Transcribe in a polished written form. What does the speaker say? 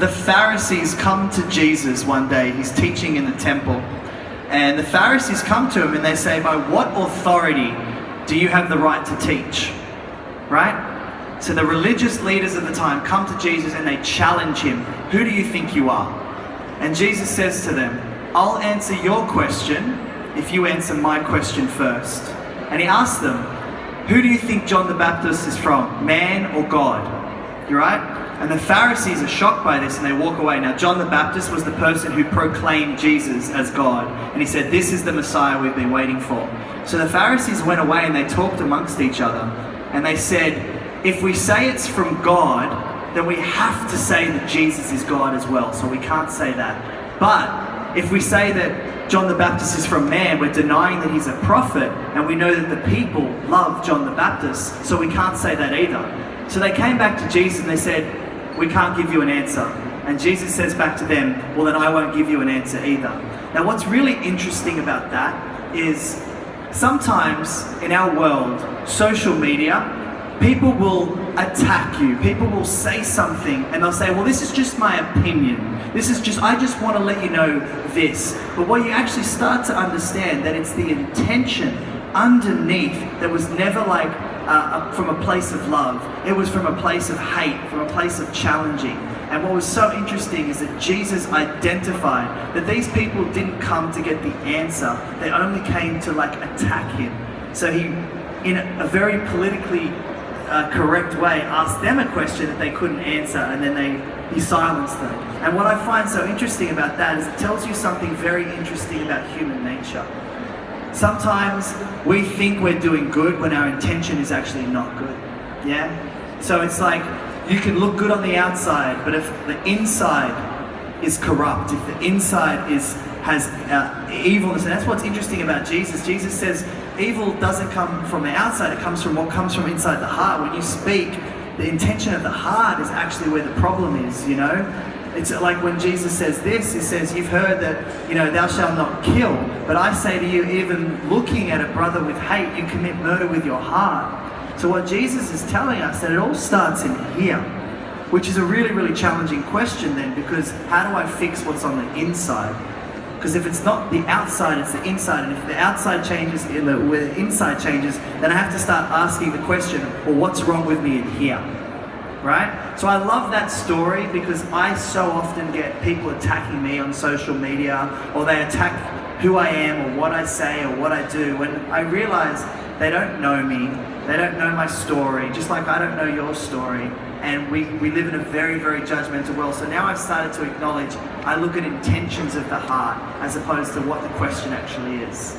the Pharisees come to Jesus one day. He's teaching in the temple. And the Pharisees come to him and they say, by what authority do you have the right to teach? Right? So the religious leaders of the time come to Jesus and they challenge him. Who do you think you are? And Jesus says to them, I'll answer your question if you answer my question first. And he asks them, who do you think John the Baptist is from? Man or God? You're right? And the Pharisees are shocked by this and they walk away. Now, John the Baptist was the person who proclaimed Jesus as God. And he said, this is the Messiah we've been waiting for. So the Pharisees went away and they talked amongst each other. And they said, if we say it's from God, then we have to say that Jesus is God as well. So we can't say that. But if we say that John the Baptist is from man, we're denying that he's a prophet. And we know that the people love John the Baptist. So we can't say that either. So they came back to Jesus and they said, we can't give you an answer. And Jesus says back to them, well, then I won't give you an answer either. Now, what's really interesting about that is sometimes in our world, social media, people will attack you. People will say something and they'll say, well, this is just my opinion. I just want to let you know this. But what you actually start to understand that it's the intention underneath that was never like from a place of love. It was from a place of hate, from a place of challenging. And what was so interesting is that Jesus identified that these people didn't come to get the answer. They only came to like attack him. So he, in a very politically correct way, asked them a question that they couldn't answer, and then he silenced them. And what I find so interesting about that is it tells you something very interesting about human nature. Sometimes we think we're doing good when our intention is actually not good. Yeah? So it's like you can look good on the outside, but if the inside is corrupt, if the inside has evilness, and that's what's interesting about Jesus. Jesus says evil doesn't come from the outside, it comes from what comes from inside the heart. When you speak, the intention of the heart is actually where the problem is, you know? It's like when Jesus says this, he says, you've heard that, you know, thou shalt not kill, but I say to you, even looking at a brother with hate, you commit murder with your heart. So what Jesus is telling us, that it all starts in here, which is a really, really challenging question then, because how do I fix what's on the inside? Because if it's not the outside, it's the inside, and if the outside changes, where the inside changes, then I have to start asking the question, well, what's wrong with me in here? Right? So I love that story because I so often get people attacking me on social media, or they attack who I am or what I say or what I do, when I realize they don't know me, they don't know my story, just like I don't know your story. And we live in a very, very judgmental world. So now I've started to acknowledge, I look at intentions of the heart as opposed to what the question actually is.